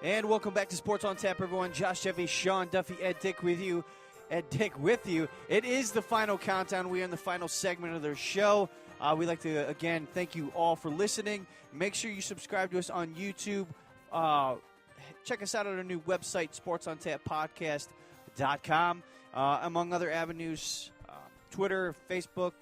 And welcome back to Sports on Tap, everyone. Josh Jeffy, Sean Duffy, Ed Dick with you. It is the final countdown. We are in the final segment of their show. We'd like to, again, thank you all for listening. Make sure you subscribe to us on YouTube. Check us out at our new website, sportsontappodcast.com. Among other avenues, Twitter, Facebook,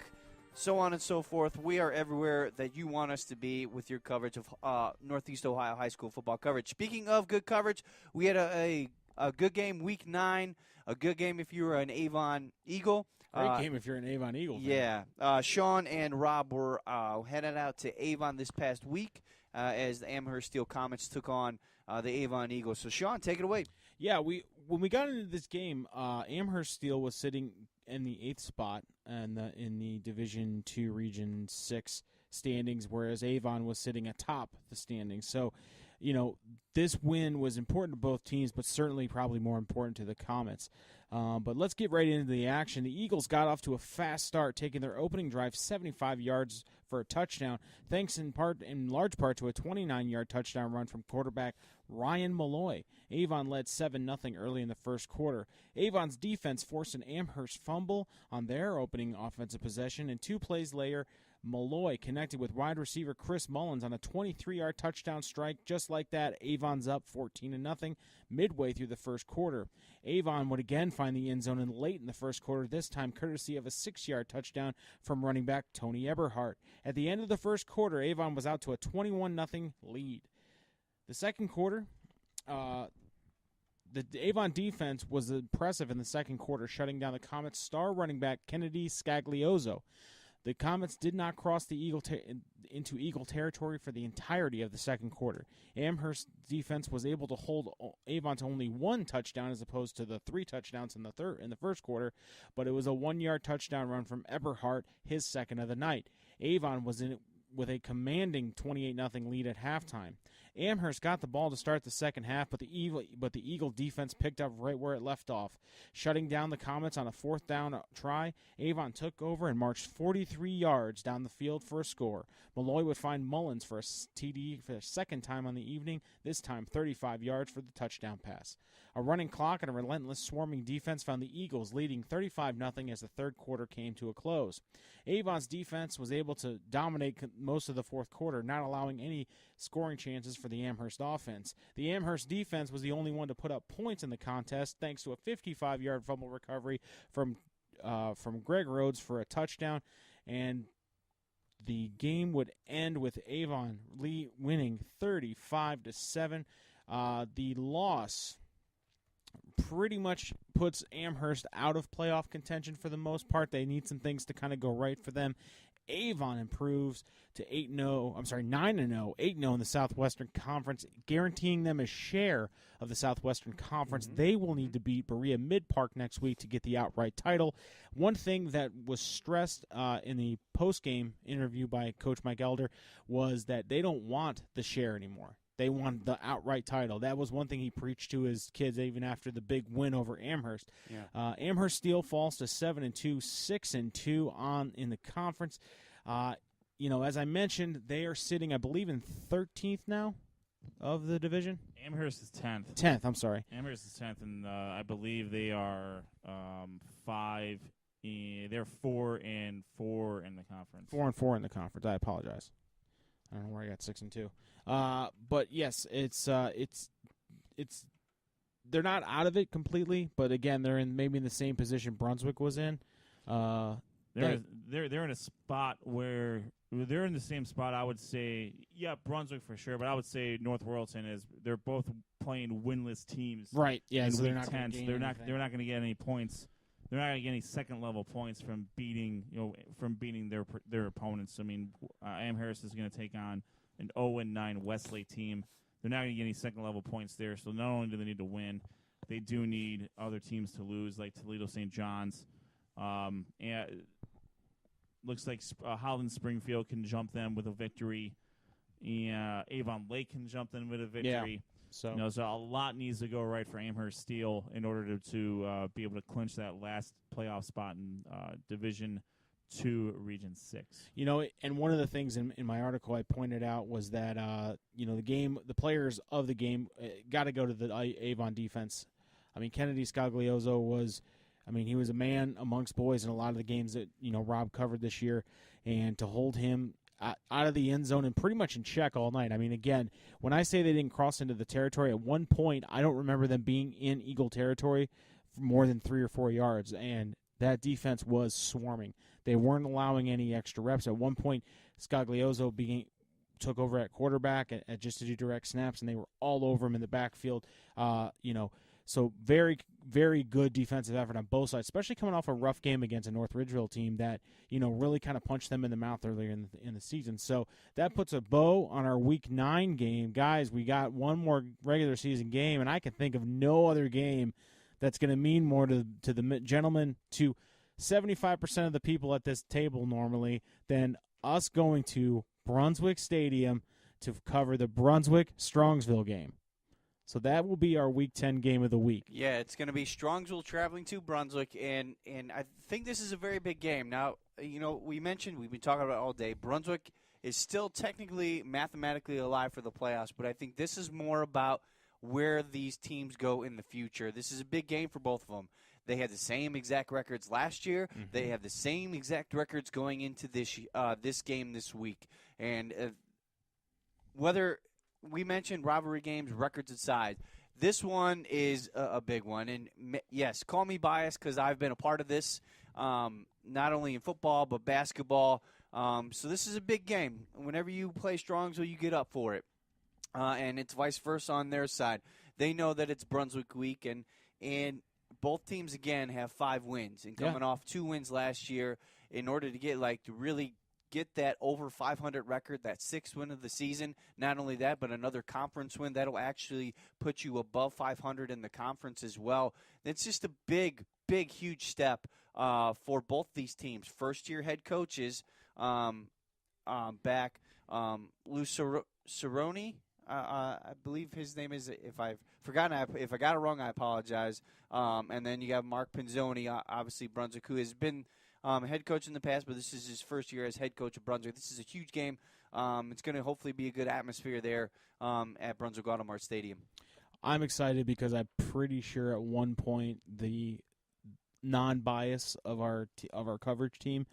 so on and so forth. We are everywhere that you want us to be with your coverage of Northeast Ohio high school football coverage. Speaking of good coverage, we had a good game week 9, a good game if you were an Avon Eagle. Great game if you're an Avon Eagle fan. Yeah. Sean and Rob were headed out to Avon this past week as the Amherst Steel Comets took on the Avon Eagles. So, Sean, take it away. Yeah, when we got into this game, Amherst Steel was sitting in the 8th spot and in the Division II Region 6 standings, whereas Avon was sitting atop the standings. So, this win was important to both teams, but certainly probably more important to the Comets. But let's get right into the action. The Eagles got off to a fast start, taking their opening drive 75 yards for a touchdown, thanks in large part to a 29-yard touchdown run from quarterback Ryan Malloy. Avon led 7-0 early in the first quarter. Avon's defense forced an Amherst fumble on their opening offensive possession, and 2 plays later, Malloy connected with wide receiver Chris Mullins on a 23-yard touchdown strike. Just like that, Avon's up 14-0 midway through the first quarter. Avon would again find the end zone late in the first quarter, this time courtesy of a 6-yard touchdown from running back Tony Eberhardt. At the end of the first quarter, Avon was out to a 21-0 lead. The second quarter, the Avon defense was impressive in the second quarter, shutting down the Comets' star running back Kennedy Scagliozzo. The Comets did not cross the into Eagle territory for the entirety of the second quarter. Amherst's defense was able to hold Avon to only 1 touchdown as opposed to the 3 touchdowns in the first quarter, but it was a 1-yard touchdown run from Eberhardt, his second of the night. Avon was in it with a commanding 28-0 lead at halftime. Amherst got the ball to start the second half, but the Eagle defense picked up right where it left off. Shutting down the Comets on a 4th down try, Avon took over and marched 43 yards down the field for a score. Malloy would find Mullins for a TD for the second time on the evening, this time 35 yards for the touchdown pass. A running clock and a relentless swarming defense found the Eagles leading 35-0 as the third quarter came to a close. Avon's defense was able to dominate most of the fourth quarter, not allowing any scoring chances for the Amherst offense. The Amherst defense was the only one to put up points in the contest, thanks to a 55-yard fumble recovery from Greg Rhodes for a touchdown, and the game would end with Avon winning 35-7. The loss pretty much puts Amherst out of playoff contention for the most part. They need some things to kind of go right for them. Avon improves to 9-0, 8-0 in the Southwestern Conference, guaranteeing them a share of the Southwestern Conference. They will need to beat Berea Mid-Park next week to get the outright title. One thing that was stressed in the post-game interview by Coach Mike Elder was that they don't want the share anymore. They want the outright title. That was one thing he preached to his kids even after the big win over Amherst. Yeah. Amherst Steel falls to 7-2, 6-2 in the conference. As I mentioned, they are sitting, I believe, in 13th now of the division. Amherst is 10th. 10th, I'm sorry. Amherst is 10th, and I believe they are 5. They're 4-4 in the conference. 4-4 in the conference. I apologize. I don't know where I got 6-2. But yes, it's they're not out of it completely, but again, they're maybe in the same position Brunswick was in. They're in a spot where they're in the same spot. I would say, yeah, Brunswick for sure, but I would say North Royalton is. They're both playing winless teams, right? Yeah, so they're not going to get any points. They're not going to get any second-level points from beating their opponents. I mean, Amherst is going to take on an 0-9 Wesley team. They're not going to get any second-level points there. So not only do they need to win, they do need other teams to lose, like Toledo St. John's. And looks like Holland Springfield can jump them with a victory. Avon Lake can jump them with a victory. Yeah. So a lot needs to go right for Amherst Steel in order to be able to clinch that last playoff spot in Division to Region 6. And one of the things in my article I pointed out was that the players of the game got to go to the Avon defense. I mean, Kennedy Scaglioso he was a man amongst boys in a lot of the games that Rob covered this year, and to hold him out of the end zone and pretty much in check all night. I mean, again, when I say they didn't cross into the territory, at one point I don't remember them being in Eagle territory for more than 3 or 4 yards, and that defense was swarming. They weren't allowing any extra reps. At one point, Scaglioso took over at quarterback just to do direct snaps, and they were all over him in the backfield. So very, very good defensive effort on both sides, especially coming off a rough game against a North Ridgeville team that really kind of punched them in the mouth earlier in the season. So that puts a bow on our Week 9 game. Guys, we got one more regular season game, and I can think of no other game that's going to mean more to the gentlemen, to 75% of the people at this table normally, than us going to Brunswick Stadium to cover the Brunswick-Strongsville game. So that will be our Week 10 game of the week. Yeah, it's going to be Strongsville traveling to Brunswick, and I think this is a very big game. Now, we've been talking about it all day, Brunswick is still technically, mathematically alive for the playoffs, but I think this is more about where these teams go in the future. This is a big game for both of them. They had the same exact records last year. Mm-hmm. They have the same exact records going into this game this week. And whether we mentioned rivalry games, records aside, this one is a big one. And, yes, call me biased because I've been a part of this, not only in football but basketball. So this is a big game. Whenever you play Strongsville, you get up for it. And it's vice versa on their side. They know that it's Brunswick week, and both teams, again, have 5 wins. And coming off 2 wins last year, in order to really get that over 500 record, that 6th win of the season, not only that, but another conference win, that'll actually put you above 500 in the conference as well. It's just a big, big, huge step for both these teams. First-year head coaches back, Lou Cerrone, I believe his name is. If I got it wrong, I apologize. And then you got Mark Pinzoni, obviously Brunswick, who has been head coach in the past, but this is his first year as head coach of Brunswick. This is a huge game. It's going to hopefully be a good atmosphere there at Brunswick Automart Stadium. I'm excited because I'm pretty sure at one point the non-bias of our coverage team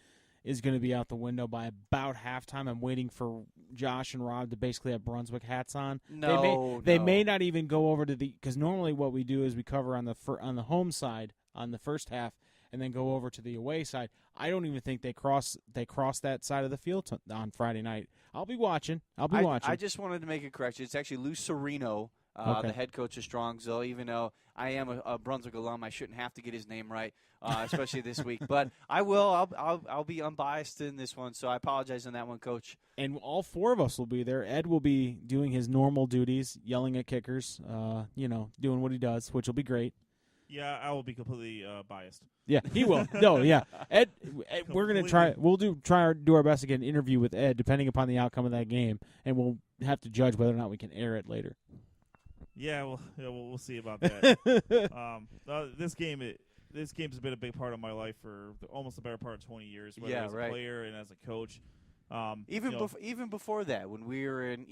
is going to be out the window by about halftime. I'm waiting for Josh and Rob to basically have Brunswick hats on. They may not even go over to because normally what we do is we cover on the home side on the first half and then go over to the away side. I don't even think they cross that side of the field on Friday night. I'll be watching. I just wanted to make a correction. It's actually Lou Serino, okay, the head coach of Strongsville. Even though I am a Brunswick alum, I shouldn't have to get his name right, especially this week. But I will. I'll be unbiased in this one, so I apologize on that one, Coach. And all 4 of us will be there. Ed will be doing his normal duties, yelling at kickers, doing what he does, which will be great. Yeah, I will be completely biased. Yeah, he will. No, yeah. Ed we're going to try. We'll do our best to get an interview with Ed, depending upon the outcome of that game, and we'll have to judge whether or not we can air it later. Yeah, we'll see about that. This game's been a big part of my life for almost the better part of 20 years, whether as a player and as a coach. Even before that, when we were in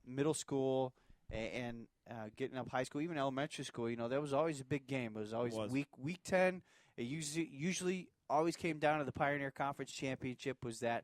middle school and getting up high school, even elementary school, that was always a big game. It was always week 10. It usually always came down to the Pioneer Conference Championship was that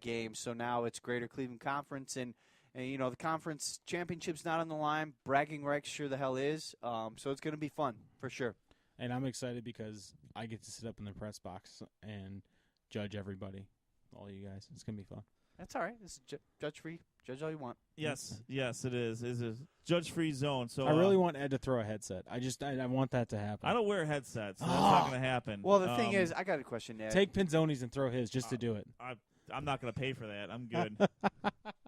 game. So now it's Greater Cleveland Conference, and the conference championship's not on the line. Bragging rights sure the hell is. So it's going to be fun for sure. And I'm excited because I get to sit up in the press box and judge everybody, all you guys. It's going to be fun. That's all right. This is judge-free. Judge all you want. Yes, it is. It's a judge-free zone. So I really want Ed to throw a headset. I want that to happen. I don't wear headsets. So that's not going to happen. Well, the thing is, I got a question, Ed. Take Pinzoni's and throw his just to do it. I'm not going to pay for that. I'm good.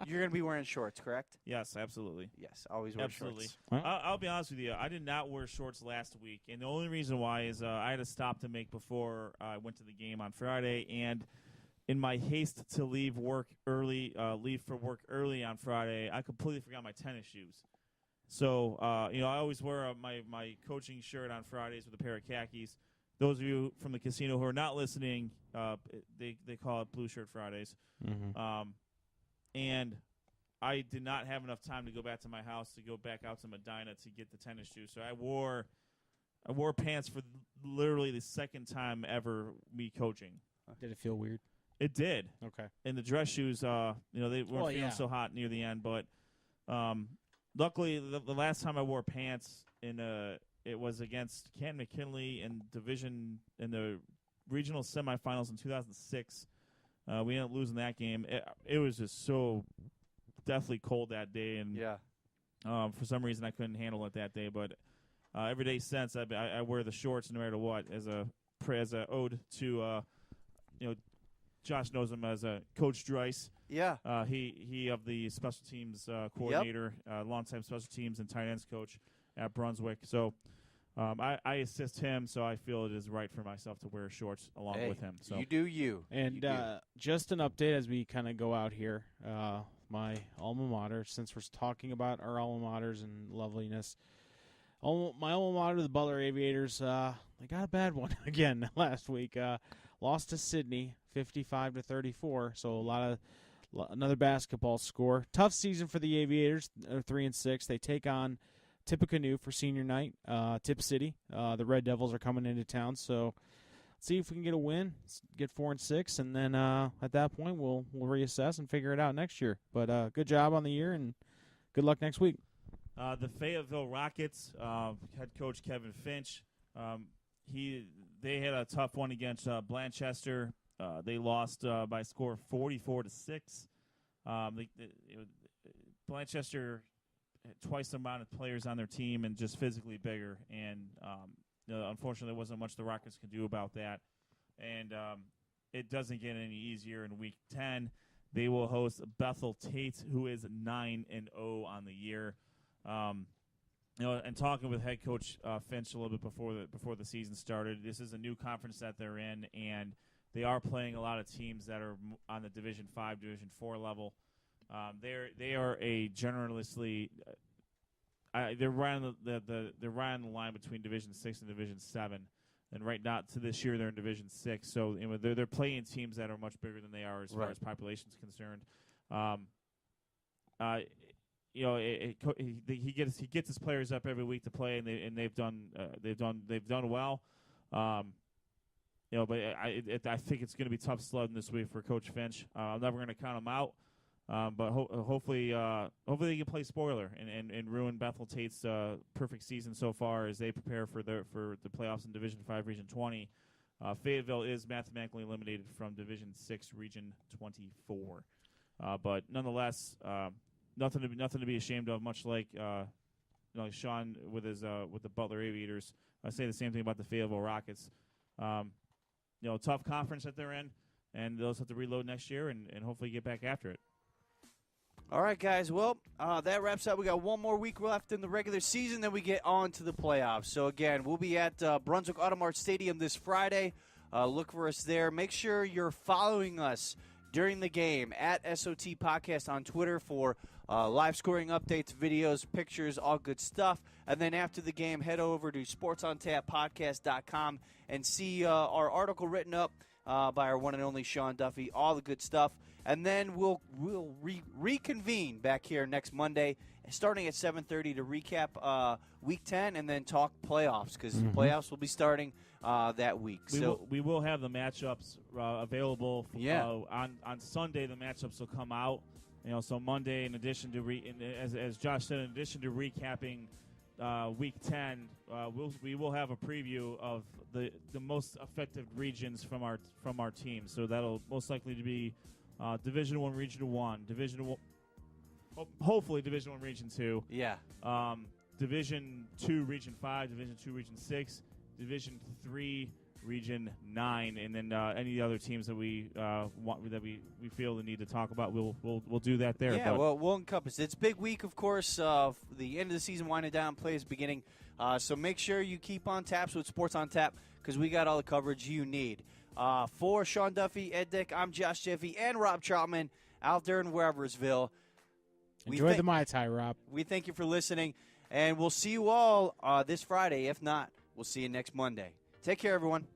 You're going to be wearing shorts, correct? Yes, absolutely. Yes, always wear shorts. I'll be honest with you. I did not wear shorts last week, and the only reason why is I had a stop to make before I went to the game on Friday, and in my haste to leave for work early on Friday, I completely forgot my tennis shoes. So, I always wear my coaching shirt on Fridays with a pair of khakis. those of you from the casino who are not listening, they call it Blue Shirt Fridays. Mm-hmm. And I did not have enough time to go back to my house to go back out to Medina to get the tennis shoes. So I wore pants for literally the second time ever me coaching. Did it feel weird? It did. Okay. And the dress shoes, they weren't feeling so hot near the end. But luckily, the last time I wore pants it was against Canton McKinley in the regional semifinals in 2006. We ended up losing that game. It was just so deathly cold that day, and for some reason I couldn't handle it that day. But every day since, I wear the shorts no matter what as a ode to Josh knows him as Coach Dreiss. Yeah. He of the special teams coordinator, longtime special teams and tight ends coach at Brunswick. So I assist him, so I feel it is right for myself to wear shorts along with him. So you do you. And just an update as we kind of go out here. My alma mater, since we're talking about our alma maters and loveliness, my alma mater, the Butler Aviators, they got a bad one again last week. Lost to Sydney, 55-34. So another basketball score. Tough season for the Aviators. 3-6. They take on Tippecanoe for senior night. Tip City. The Red Devils are coming into town. So let's see if we can get a win. Get 4-6, and then at that point we'll reassess and figure it out next year. But good job on the year, and good luck next week. The Fayetteville Rockets, head coach Kevin Finch, they had a tough one against Blanchester. They lost by a score of 44-6. Blanchester had twice the amount of players on their team and just physically bigger, and unfortunately there wasn't much the Rockets could do about that. And it doesn't get any easier in Week 10. They will host Bethel Tate, who is 9-0 on the year. And talking with head coach Finch a little bit before the season started, this is a new conference that they're in, and they are playing a lot of teams that are on the Division 5, Division 4 level. They are a generously they're right on the line between Division 6 and Division 7, and right now to this year they're in Division 6. So they're playing teams that are much bigger than they are as far as population is concerned. He gets his players up every week to play, and they've done well. But I think it's going to be tough sledding this week for Coach Finch. I'm never going to count him out, but hopefully they can play spoiler and ruin Bethel Tate's perfect season so far as they prepare for the playoffs in Division 5, Region 20. Fayetteville is mathematically eliminated from Division 6, Region 24, but nonetheless. Nothing to be ashamed of. Much like Sean with the Butler Aviators, I say the same thing about the Fayetteville Rockets. Tough conference that they're in, and they'll have to reload next year and hopefully get back after it. All right, guys. Well, that wraps up. We got one more week left in the regular season, then we get on to the playoffs. So again, we'll be at Brunswick Automart Stadium this Friday. Look for us there. Make sure you're following us during the game at SOT Podcast on Twitter for live scoring updates, videos, pictures, all good stuff. And then after the game, head over to sportsontappodcast.com and see our article written up by our one and only Sean Duffy, all the good stuff. And then we'll reconvene back here next Monday, starting at 7:30 to recap Week 10 and then talk playoffs, because the playoffs will be starting that week. We will have the matchups available. On Sunday, the matchups will come out. So Monday, in addition to as Josh said, in addition to recapping Week 10, we will have a preview of the most effective regions from our team. So that'll most likely to be Division 1, Region 1, hopefully Division 1, Region 2. Yeah. Division 2, Region 5, Division 2, Region 6, Division 3, Region 9, and then any other teams that we feel the need to talk about, we'll do that there. Yeah, we'll encompass it. It's a big week, of course. The end of the season winding down, plays beginning. So make sure you keep on taps with Sports on Tap, because we got all the coverage you need. For Sean Duffy, Ed Dick, I'm Josh Jeffy, and Rob Troutman out there in Weaversville. Enjoy the Mai Tai, Rob. We thank you for listening, and we'll see you all this Friday. If not, we'll see you next Monday. Take care, everyone.